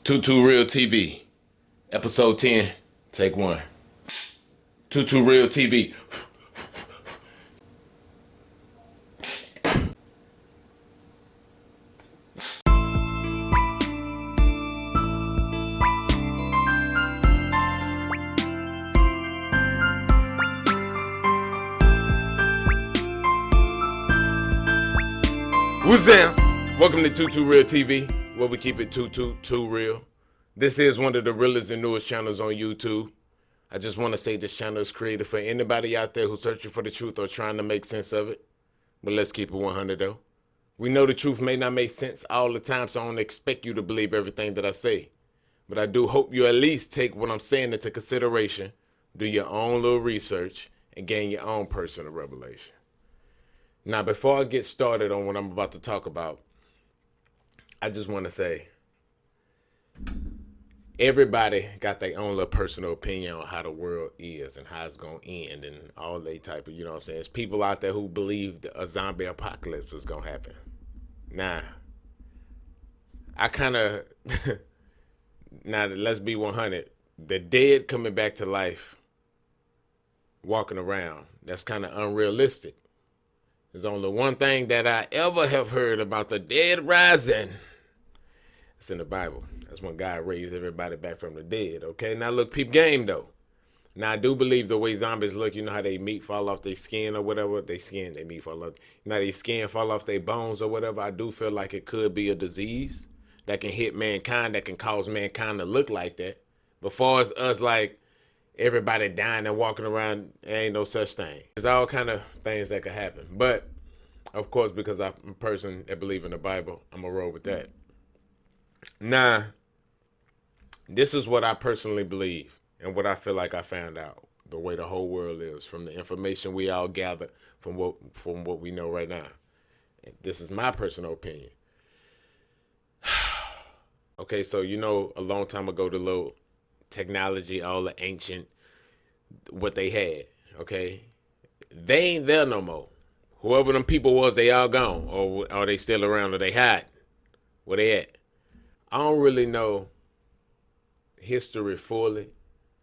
Tutu Real TV, episode 10, take one. Tutu Real TV. What's up? Welcome to Tutu Real TV, where we keep it too real. This is one of the realest and newest channels on YouTube. I just want to say this channel is created for anybody out there who's searching for the truth or trying to make sense of it. But let's keep it 100 though. We know the truth may not make sense all the time, so I don't expect you to believe everything that I say. But I do hope you at least take what I'm saying into consideration, do your own little research, and gain your own personal revelation. Now, before I get started on what I'm about to talk about, I just want to say, everybody got their own little personal opinion on how the world is and how it's going to end and all they type of, you know what I'm saying? There's people out there who believe a zombie apocalypse was going to happen. Now, I kind of, now let's be 100, the dead coming back to life, walking around, that's kind of unrealistic. There's only one thing that I ever have heard about the dead rising. It's in the Bible. That's when God raised everybody back from the dead. Okay, now look, peep game though. Now I do believe the way zombies look, you know how they meat fall off their skin or whatever. Their meat fall off. You know how their skin fall off their bones or whatever. I do feel like it could be a disease that can hit mankind, that can cause mankind to look like that. But far as us, like everybody dying and walking around, there ain't no such thing. There's all kind of things that could happen. But of course, because I'm a person that believes in the Bible, I'm gonna roll with that. Now, this is what I personally believe and what I feel like I found out, the way the whole world is, from the information we all gather from what we know right now. This is my personal opinion. Okay, so you know, a long time ago, the little technology, all the ancient, what they had, okay? They ain't there no more. Whoever them people was, they all gone. Or are they still around, or they hide? Where they at? I don't really know history fully.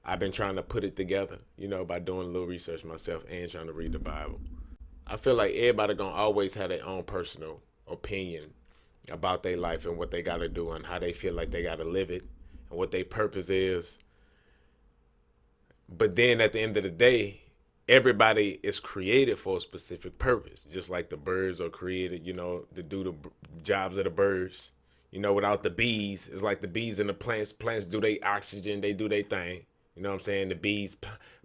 I've been trying to put it together, you know, by doing a little research myself and trying to read the Bible. I feel like everybody gonna always have their own personal opinion about their life and what they gotta do and how they feel like they gotta live it and what their purpose is. But then at the end of the day, everybody is created for a specific purpose, just like the birds are created, you know, to do the jobs of the birds. You know, without the bees, it's like the bees and the plants. Plants do their oxygen, they do their thing. You know what I'm saying? The bees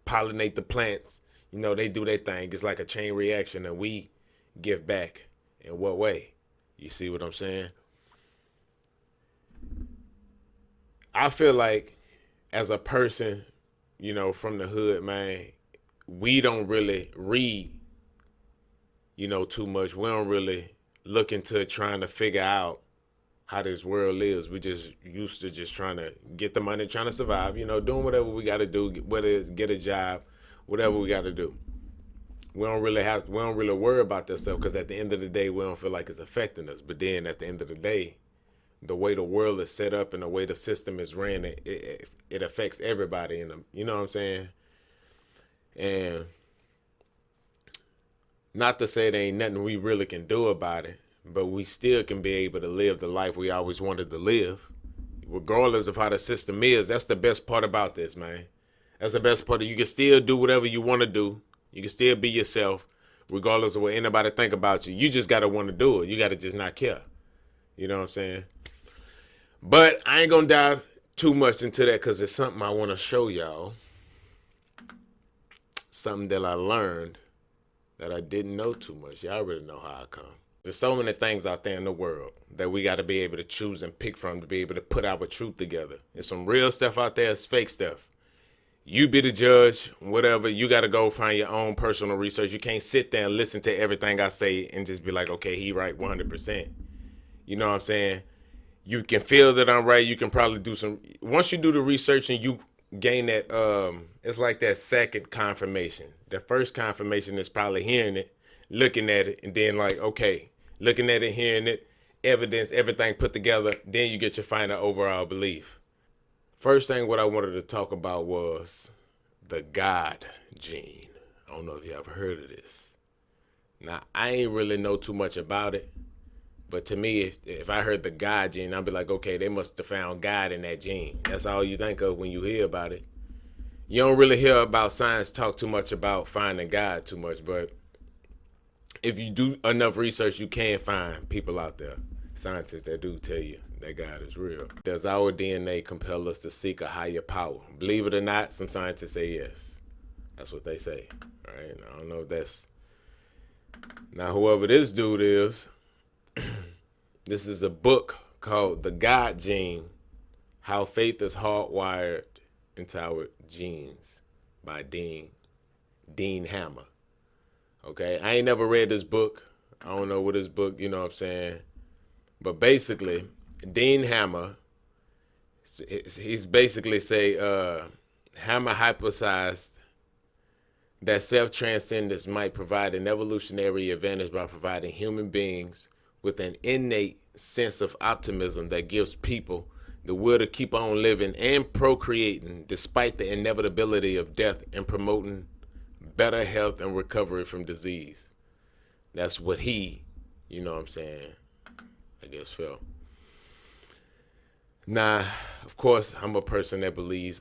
pollinate the plants. You know, they do their thing. It's like a chain reaction, and we give back. In what way? You see what I'm saying? I feel like as a person, you know, from the hood, man, we don't really read, you know, too much. We don't really look into trying to figure out how this world is. We just used to just trying to get the money, trying to survive, you know, doing whatever we got to do, whether it's get a job, whatever we got to do. We don't really worry about that stuff, because at the end of the day, we don't feel like it's affecting us. But then at the end of the day, the way the world is set up and the way the system is ran, it affects everybody in them. You know what I'm saying? And not to say there ain't nothing we really can do about it, but we still can be able to live the life we always wanted to live, regardless of how the system is. That's the best part about this, man. That's the best part. You can still do whatever you want to do. You can still be yourself, regardless of what anybody think about you. You just got to want to do it. You got to just not care. You know what I'm saying? But I ain't going to dive too much into that, because it's something I want to show y'all. Something that I learned that I didn't know too much. Y'all already know how I come. There's so many things out there in the world that we got to be able to choose and pick from to be able to put our truth together. There's some real stuff out there. It's fake stuff. You be the judge, whatever. You got to go find your own personal research. You can't sit there and listen to everything I say and just be like, okay, he right 100%. You know what I'm saying? You can feel that I'm right. You can probably do some. Once you do the research and you gain that, it's like that second confirmation. The first confirmation is probably hearing it, looking at it, and then like, okay, looking at it, hearing it, evidence, everything put together, then you get your final overall belief. First thing what I wanted to talk about was the God gene. I don't know if you ever heard of this. Now, I ain't really know too much about it, but to me, if I heard the God gene, I'd be like, okay, they must have found God in that gene. That's all you think of when you hear about it. You don't really hear about science talk too much about finding God too much, but if you do enough research, you can find people out there, scientists that do tell you that God is real. Does our DNA compel us to seek a higher power? Believe it or not, some scientists say yes. That's what they say. All right. I don't know if that's. Now, whoever this dude is, this is a book called The God Gene: How Faith is Hardwired into Our Genes by Dean Hammer. Okay. I ain't never read this book. I don't know what this book, you know what I'm saying? But basically, Dean Hammer, he's basically say, Hammer hypothesized that self-transcendence might provide an evolutionary advantage by providing human beings with an innate sense of optimism that gives people the will to keep on living and procreating despite the inevitability of death, and promoting better health and recovery from disease. That's what he, you know what I'm saying, I guess felt. Now, of course, I'm a person that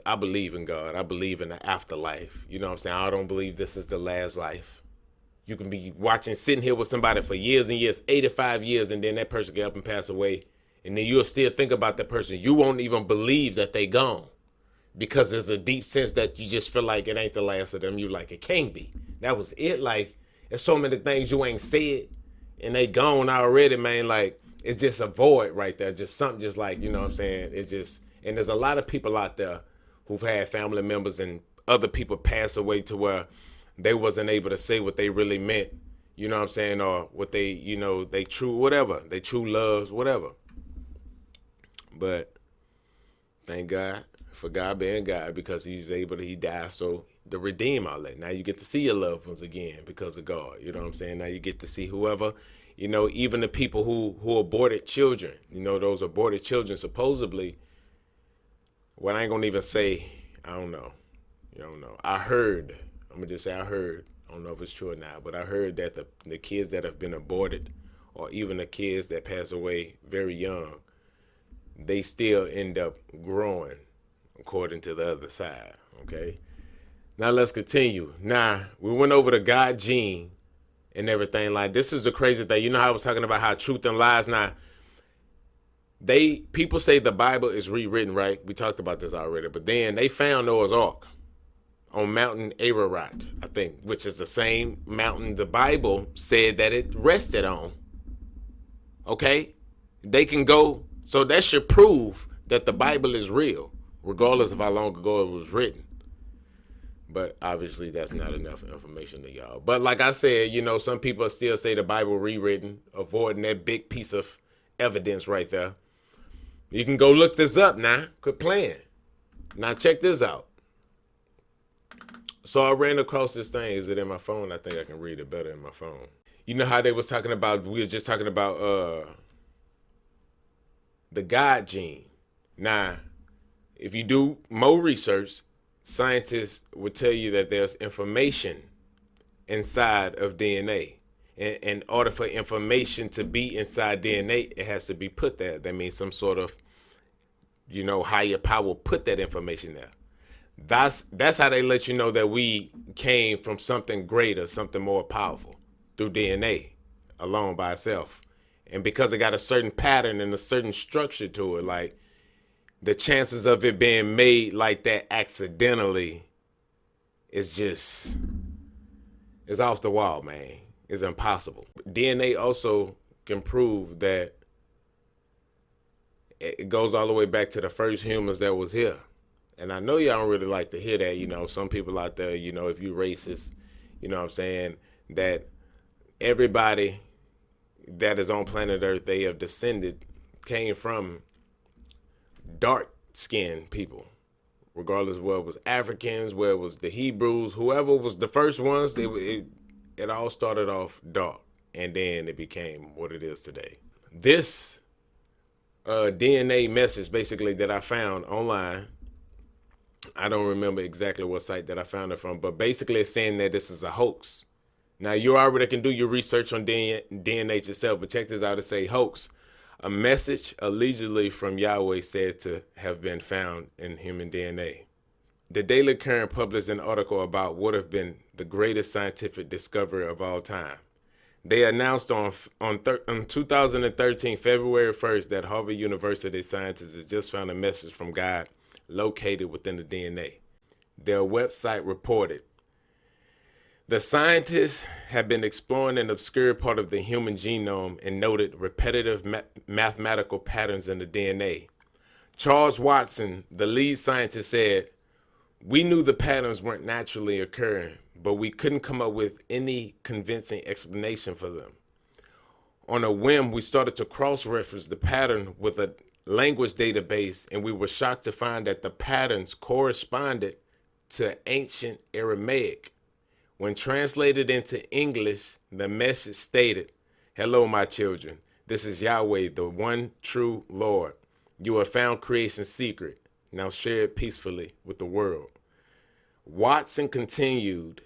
I believe in God. I believe in the afterlife. You know what I'm saying? I don't believe this is the last life. You can be sitting here with somebody for years and years, 85 years, and then that person get up and pass away. And then you'll still think about that person. You won't even believe that they gone, because there's a deep sense that you just feel like it ain't the last of them. You like, it can't be. That was it. Like, there's so many things you ain't said, and they gone already, man. Like, it's just a void right there. Just something just like, you know what I'm saying? It's just, and there's a lot of people out there who've had family members and other people pass away to where they wasn't able to say what they really meant, you know what I'm saying? Or what they, you know, they true loves, whatever. But thank God for God being God, because he died so to redeem all that. Now you get to see your loved ones again because of God. You know what I'm saying? Now you get to see whoever, you know, even the people who aborted children, you know, those aborted children supposedly, well, I ain't gonna even say, I don't know. You don't know. I heard, I'm gonna just say I heard, I don't know if it's true or not, but I heard that the kids that have been aborted, or even the kids that pass away very young, they still end up growing according to the other side. Okay. Now let's continue. Now we went over the God gene and everything. Like, this is the crazy thing. You know how I was talking about how truth and lies. Now, people say the Bible is rewritten, right? We talked about this already. But then they found Noah's Ark on Mountain Ararat, I think, which is the same mountain the Bible said that it rested on. Okay? They can go, so that should prove that the Bible is real, regardless of how long ago it was written. But obviously that's not enough information to y'all. But like I said, you know, some people still say the Bible rewritten, avoiding that big piece of evidence right there. You can go look this up now. Quit playing. Now check this out. So I ran across this thing. Is it in my phone? I think I can read it better in my phone. You know how they was talking about, we was just talking about the God gene. Now, if you do more research, scientists would tell you that there's information inside of DNA. And in order for information to be inside DNA, it has to be put there. That means some sort of, you know, higher power put that information there. That's how they let you know that we came from something greater, something more powerful, through DNA alone by itself. And because it got a certain pattern and a certain structure to it, like, the chances of it being made like that accidentally is just, it's off the wall, man. It's impossible. DNA also can prove that it goes all the way back to the first humans that was here. And I know y'all don't really like to hear that. You know, some people out there, you know, if you racist, you know what I'm saying, that everybody that is on planet Earth, they have descended, came from dark-skinned people, regardless of whether it was Africans, whether it was the Hebrews, whoever was the first ones, it all started off dark, and then it became what it is today. this DNA message basically that I found online. I don't remember exactly what site that I found it from, but basically it's saying that this is a hoax. Now, you already can do your research on DNA yourself, but check this out. It say hoax. A message allegedly from Yahweh said to have been found in human DNA. The Daily Current published an article about what have been the greatest scientific discovery of all time. They announced on 2013, February 1st, that Harvard University scientists had just found a message from God located within the DNA. Their website reported, the scientists have been exploring an obscure part of the human genome and noted repetitive mathematical patterns in the DNA. Charles Watson, the lead scientist, said, we knew the patterns weren't naturally occurring, but we couldn't come up with any convincing explanation for them. On a whim, we started to cross-reference the pattern with a language database, and we were shocked to find that the patterns corresponded to ancient Aramaic. When translated into English, the message stated, hello, my children. This is Yahweh, the one true Lord. You have found creation's secret. Now share it peacefully with the world. Watson continued,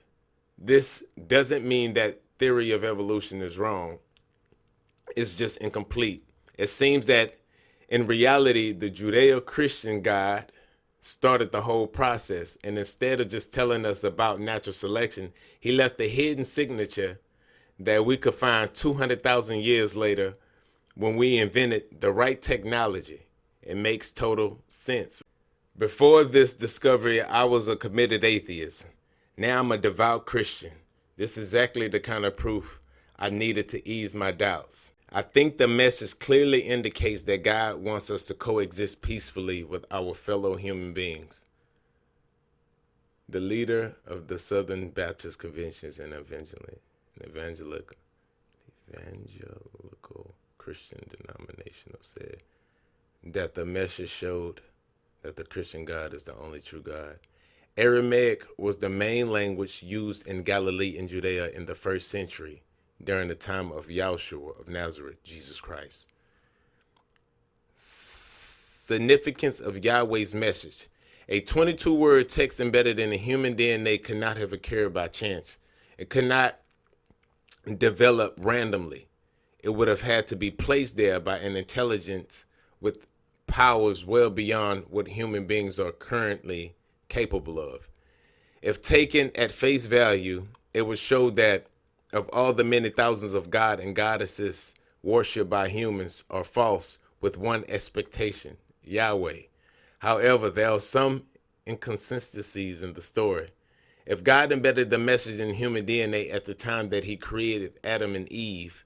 this doesn't mean that theory of evolution is wrong. It's just incomplete. It seems that in reality, the Judeo-Christian God started the whole process, and instead of just telling us about natural selection, he left a hidden signature that we could find 200,000 years later when we invented the right technology. It makes total sense. Before this discovery, I was a committed atheist. Now I'm a devout Christian. This is exactly the kind of proof I needed to ease my doubts. I think the message clearly indicates that God wants us to coexist peacefully with our fellow human beings. The leader of the Southern Baptist Conventions and evangelical Christian denomination said that the message showed that the Christian God is the only true God. Aramaic was the main language used in Galilee and Judea in the first century, during the time of Yahshua of Nazareth, Jesus Christ. Significance of Yahweh's message. A 22-word text embedded in the human DNA could not have occurred by chance. It could not develop randomly. It would have had to be placed there by an intelligence with powers well beyond what human beings are currently capable of. If taken at face value, it would show that of all the many thousands of god and goddesses worshipped by humans are false, with one expectation, Yahweh. However, there are some inconsistencies in the story. If God embedded the message in human DNA at the time that he created Adam and Eve,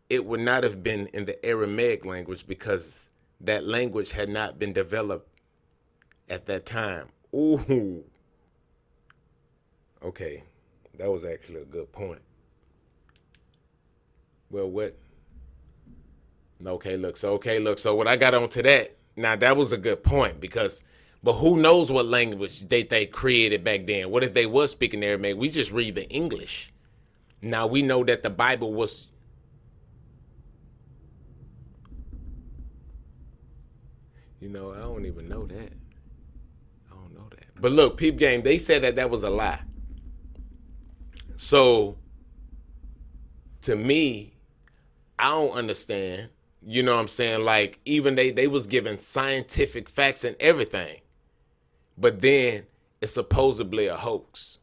it would not have been in the Aramaic language because that language had not been developed at that time. Ooh. Okay, that was actually a good point. Well, what? Okay, look. So what I got onto that, now that was a good point but who knows what language they created back then? What if they was speaking Aramaic? We just read the English. Now we know that the Bible was. I don't even know that. I don't know that. But look, peep game, they said that was a lie. So, to me, I don't understand. You know what I'm saying? Like, even they was given scientific facts and everything. But then it's supposedly a hoax.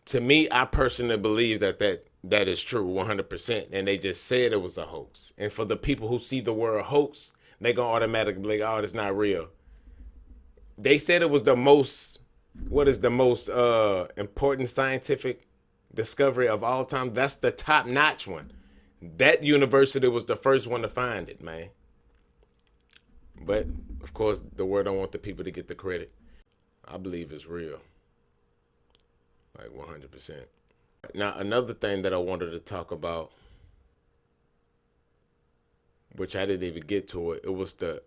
To me, I personally believe that is true 100%. And they just said it was a hoax. And for the people who see the word hoax, they gonna automatically be like, oh, it's not real. They said it was the most important scientific discovery of all time. That's the top-notch one. That university was the first one to find it, man. But, of course, the word don't want the people to get the credit. I believe it's real. Like 100%. Now, another thing that I wanted to talk about, which I didn't even get to it was the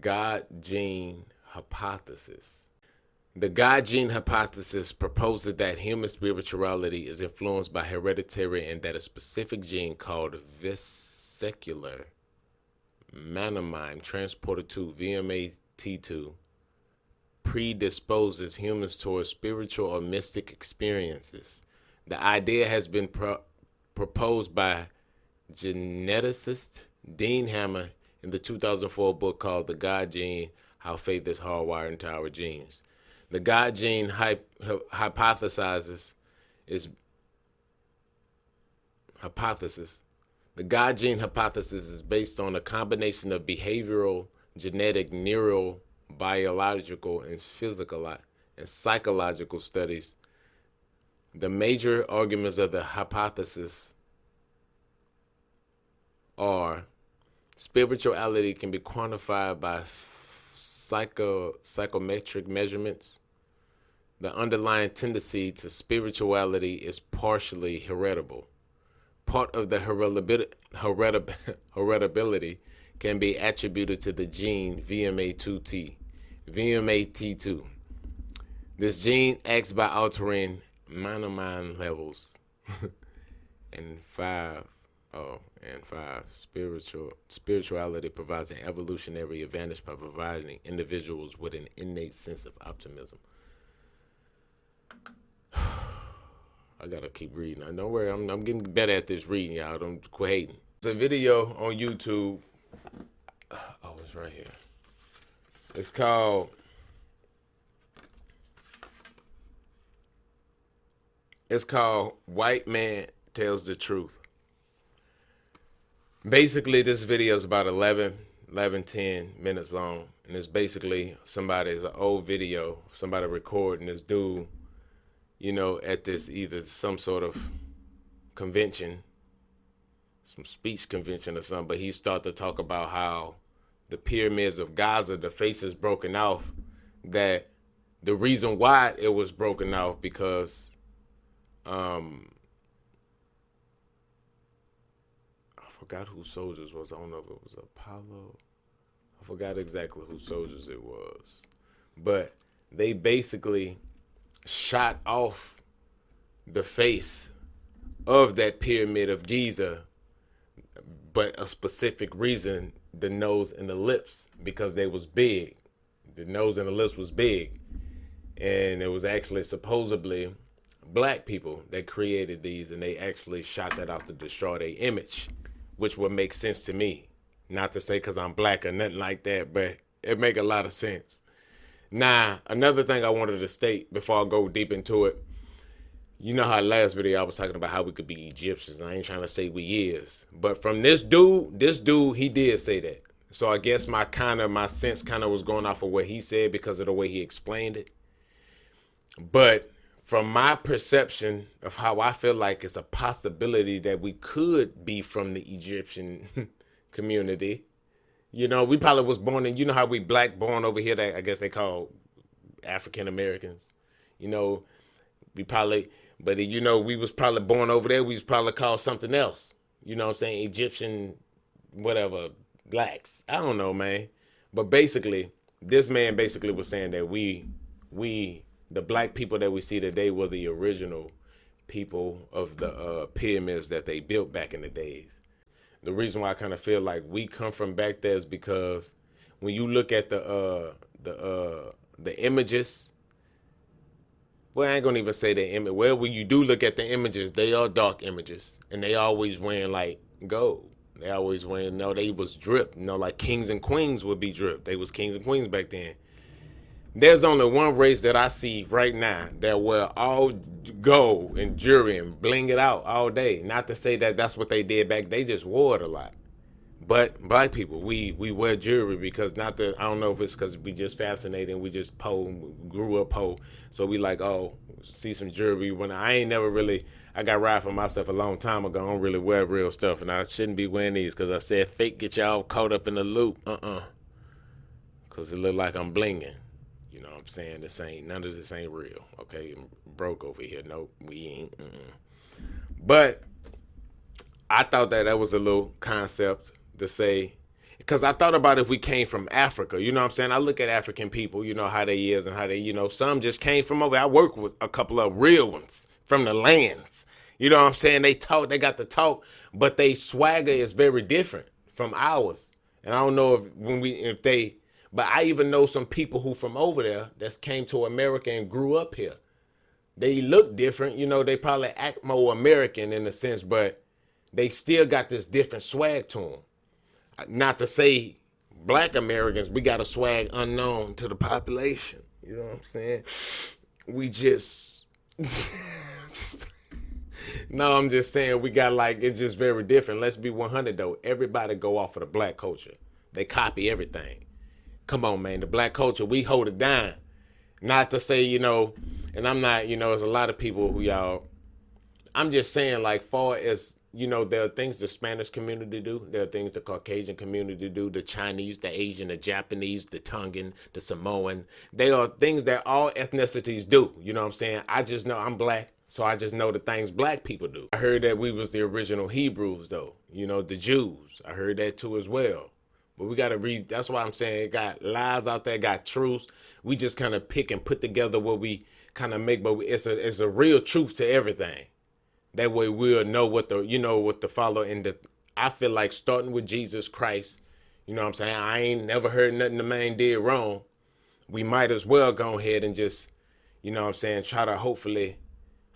God gene hypothesis. The God gene hypothesis proposes that human spirituality is influenced by hereditary and that a specific gene called vesicular monoamine transporter 2 VMAT2 predisposes humans towards spiritual or mystic experiences. The idea has been proposed by geneticist Dean Hammer in the 2004 book called The God Gene: How Faith is Hardwired into Our Genes. The God gene hypothesis is The God gene hypothesis is based on a combination of behavioral, genetic, neural, biological, and physical and psychological studies. The major arguments of the hypothesis are spirituality can be quantified by psychometric measurements. The underlying tendency to spirituality is partially heritable. Part of the heritability can be attributed to the gene VMAT2. This gene acts by altering monoamine levels and five. Spirituality provides an evolutionary advantage by providing individuals with an innate sense of optimism. I gotta keep reading. Don't worry, I'm getting better at this reading, y'all. Don't quit hating. There's a video on YouTube. Oh, it's right here. It's called White Man Tells the Truth. Basically, this video is about 10 minutes long. And it's basically it's an old video, somebody recording this dude, at this either some sort of convention, some speech convention or something. But he started to talk about how the pyramids of Giza, the face is broken off, that the reason why it was broken off because I forgot who soldiers was. I don't know if it was Apollo. I forgot exactly who soldiers it was. But they basically shot off the face of that pyramid of Giza, but a specific reason, the nose and the lips, because they was big. The nose and the lips was big. And it was actually supposedly black people that created these, and they actually shot that off to destroy their image, which would make sense to me. Not to say because I'm black or nothing like that, but it make a lot of sense. Now, another thing I wanted to state before I go deep into it, you know how last video I was talking about how we could be Egyptians. I ain't trying to say we is. But from this dude, he did say that. So I guess my sense was going off of what he said because of the way he explained it. But from my perception of how I feel like it's a possibility that we could be from the Egyptian community. We probably was born in, how we black born over here that I guess they call African Americans. We probably, but we was probably born over there. We was probably called something else. You know what I'm saying? Egyptian, whatever, blacks. I don't know, man. But basically, this man basically was saying that we, the black people that we see today were the original people of the pyramids that they built back in the days. The reason why I kind of feel like we come from back there is because when you look at the images, well, I ain't gonna even say the image. Well, when you do look at the images, they are dark images, and they always wearing like gold. They always wearing, they was dripped. Like kings and queens would be dripped. They was kings and queens back then. There's only one race that I see right now that wear all gold and jewelry and bling it out all day. Not to say that that's what they did back. They just wore it a lot. But black people, we wear jewelry because I don't know if it's because we just fascinated and we just grew up poor. So we like, see some jewelry. When I got right for myself a long time ago. I don't really wear real stuff. And I shouldn't be wearing these because I said fake get y'all caught up in the loop. Because it look like I'm blinging. You know what I'm saying? None of this ain't real. Okay, I'm broke over here. Nope, we ain't. But I thought that was a little concept to say. Because I thought about if we came from Africa, you know what I'm saying? I look at African people, you know, how they is and how they, you know, some just came from over. I work with a couple of real ones from the lands. You know what I'm saying? They talk, they got the talk, but they swagger is very different from ours. And I don't know but I even know some people who from over there that came to America and grew up here. They look different, you know, they probably act more American in a sense, but they still got this different swag to them. Not to say black Americans, we got a swag unknown to the population. You know what I'm saying? We just no, I'm just saying we got like, it's just very different. Let's be 100 though. Everybody go off of the black culture. They copy everything. Come on, man. The black culture, we hold it down. Not to say, you know, and I'm not, you know, there's a lot of people who y'all, I'm just saying like far as, you know, there are things the Spanish community do. There are things the Caucasian community do. The Chinese, the Asian, the Japanese, the Tongan, the Samoan. They are things that all ethnicities do. You know what I'm saying? I just know I'm black, so I just know the things black people do. I heard that we was the original Hebrews, though. You know, the Jews. I heard that too as well. But we got to read. That's why I'm saying it got lies out there, got truths. We just kind of pick and put together what we kind of make, but it's a real truth to everything. That way we'll know what to follow. And I feel like starting with Jesus Christ, you know what I'm saying? I ain't never heard nothing the man did wrong. We might as well go ahead and just, you know what I'm saying, try to hopefully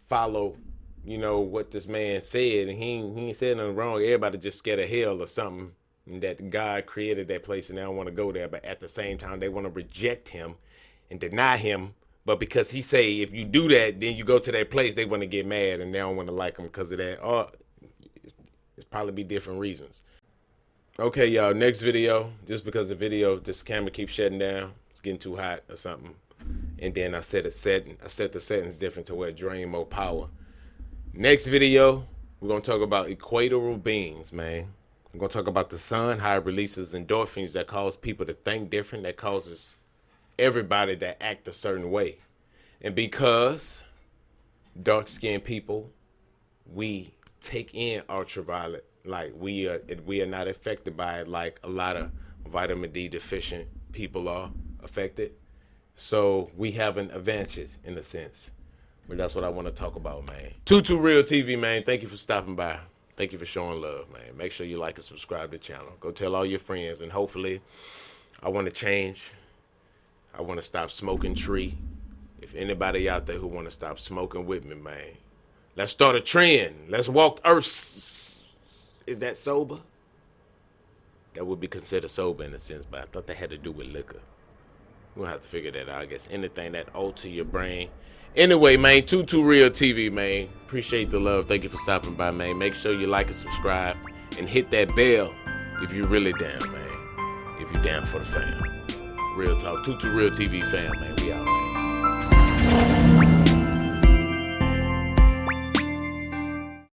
follow, you know, what this man said. And he ain't said nothing wrong. Everybody just scared of hell or something. And that God created that place and they don't want to go there. But at the same time, they want to reject him and deny him. But because he say, if you do that, then you go to that place, they want to get mad and they don't want to like him because of that. Or it's probably be different reasons. Okay, y'all, next video, just because the video, this camera keeps shutting down. It's getting too hot or something. And then I set the settings different to where it drain more power. Next video, we're going to talk about equatorial beings, man. We're going to talk about the sun, how it releases endorphins that cause people to think different, that causes everybody that act a certain way. And because dark-skinned people, we take in ultraviolet, like we are not affected by it like a lot of vitamin D deficient people are affected. So we have an advantage in a sense. But that's what I want to talk about, man. Tutu Real TV, man. Thank you for stopping by. Thank you for showing love, man. Make sure you like and subscribe to the channel. Go tell all your friends, and hopefully I want to change. I want to stop smoking tree. If anybody out there who want to stop smoking with me, man, let's start a trend. Let's walk Earth. Is that sober? That would be considered sober in a sense, but I thought that had to do with liquor. We'll have to figure that out. I guess anything that alter your brain. Anyway, man, Tutu Real TV, man. Appreciate the love. Thank you for stopping by, man. Make sure you like and subscribe and hit that bell if you're really down, man. If you're down for the fam. Real talk. Tutu Real TV fam, man. We out, man.